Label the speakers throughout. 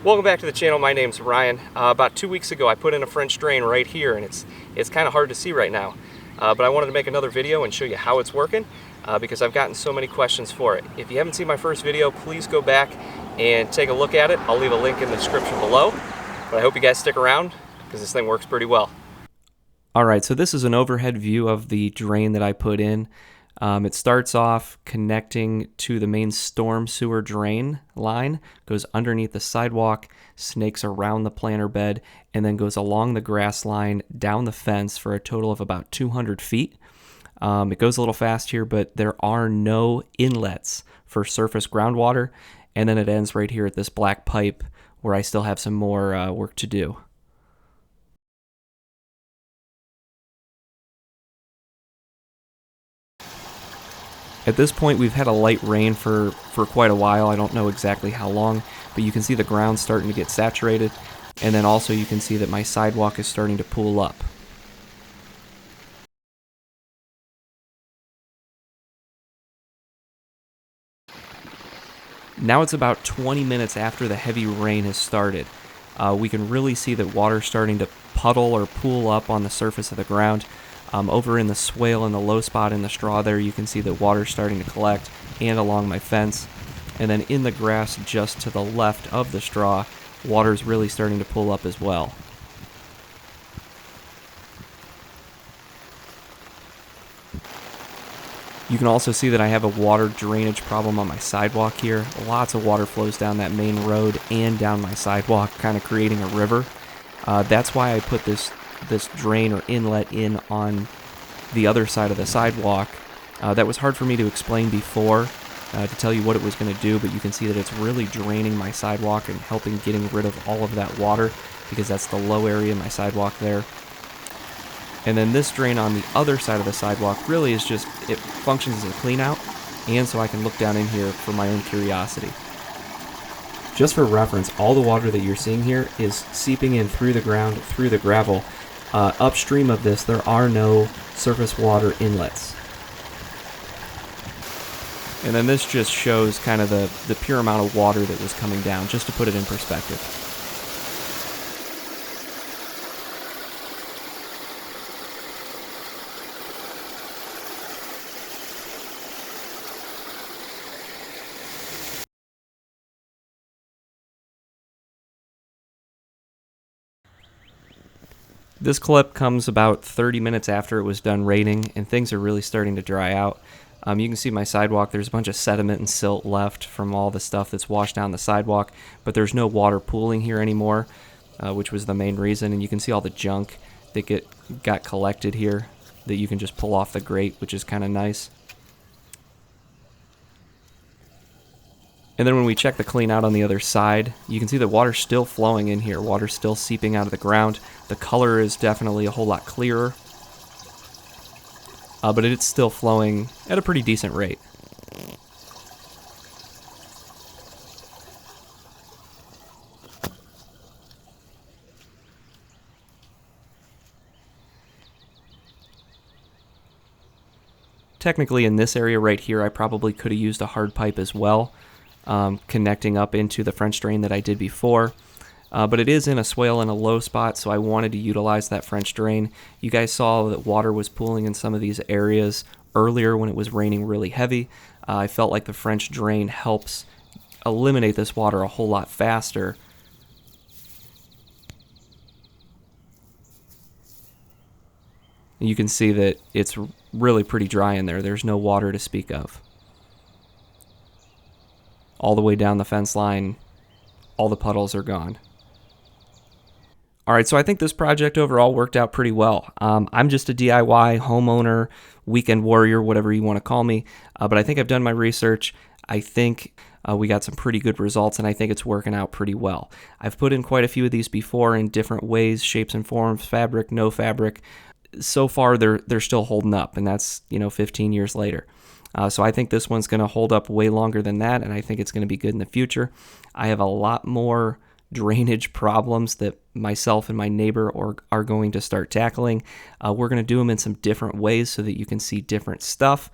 Speaker 1: Welcome back to the channel. My name's Ryan. About 2 weeks ago I put in a French drain right here, and it's kind of hard to see right now. But I wanted to make another video and show you how it's working because I've gotten so many questions for it. If you haven't seen my first video, please go back and take a look at it. I'll leave a link in the description below. But I hope you guys stick around because this thing works pretty well. Alright, so this is an overhead view of the drain that I put in. It starts off connecting to the main storm sewer drain line, goes underneath the sidewalk, snakes around the planter bed, and then goes along the grass line down the fence for a total of about 200 feet. It goes a little fast here, but there are no inlets for surface groundwater, and then it ends right here at this black pipe where I still have some more work to do. At this point, we've had a light rain for quite a while. I don't know exactly how long, but you can see the ground starting to get saturated, and then also you can see that my sidewalk is starting to pool up. Now it's about 20 minutes after the heavy rain has started. We can really see that water's starting to puddle or pool up on the surface of the ground. Over in the swale in the low spot in the straw there, you can see that water's starting to collect, and along my fence. And then in the grass just to the left of the straw, water's really starting to pull up as well. You can also see that I have a water drainage problem on my sidewalk here. Lots of water flows down that main road and down my sidewalk, kind of creating a river. That's why I put this drain or inlet in on the other side of the sidewalk. That was hard for me to explain before, to tell you what it was going to do, but you can see that it's really draining my sidewalk and helping getting rid of all of that water, because that's the low area in my sidewalk there. And then this drain on the other side of the sidewalk really is just, it functions as a clean out, and so I can look down in here for my own curiosity. Just for reference, all the water that you're seeing here is seeping in through the ground, through the gravel. Upstream of this, there are no surface water inlets. And then this just shows kind of the pure amount of water that was coming down, just to put it in perspective. This clip comes about 30 minutes after it was done raining, and things are really starting to dry out. You can see my sidewalk, there's a bunch of sediment and silt left from all the stuff that's washed down the sidewalk, but there's no water pooling here anymore, which was the main reason. And you can see all the junk that got collected here that you can just pull off the grate, which is kind of nice. And then when we check the clean out on the other side, you can see that water's still flowing in here. Water's still seeping out of the ground. The color is definitely a whole lot clearer, but it's still flowing at a pretty decent rate. Technically in this area right here, I probably could have used a hard pipe as well, connecting up into the French drain that I did before. But it is in a swale in a low spot, so I wanted to utilize that French drain. You guys saw that water was pooling in some of these areas earlier when it was raining really heavy. I felt like the French drain helps eliminate this water a whole lot faster. You can see that it's really pretty dry in there. There's no water to speak of. All the way down the fence line, all the puddles are gone. Alright, so I think this project overall worked out pretty well. I'm just a DIY homeowner, weekend warrior, whatever you want to call me, but I think I've done my research. I think we got some pretty good results, and I think it's working out pretty well. I've put in quite a few of these before in different ways, shapes and forms, fabric, no fabric. So far, they're still holding up, and that's 15 years later. So I think this one's going to hold up way longer than that, and I think it's going to be good in the future. I have a lot more drainage problems that myself and my neighbor are going to start tackling. We're going to do them in some different ways so that you can see different stuff.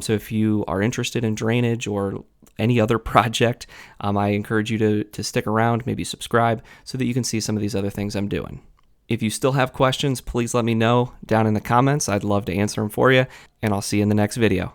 Speaker 1: So if you are interested in drainage or any other project, I encourage you to stick around, maybe subscribe, so that you can see some of these other things I'm doing. If you still have questions, please let me know down in the comments. I'd love to answer them for you, and I'll see you in the next video.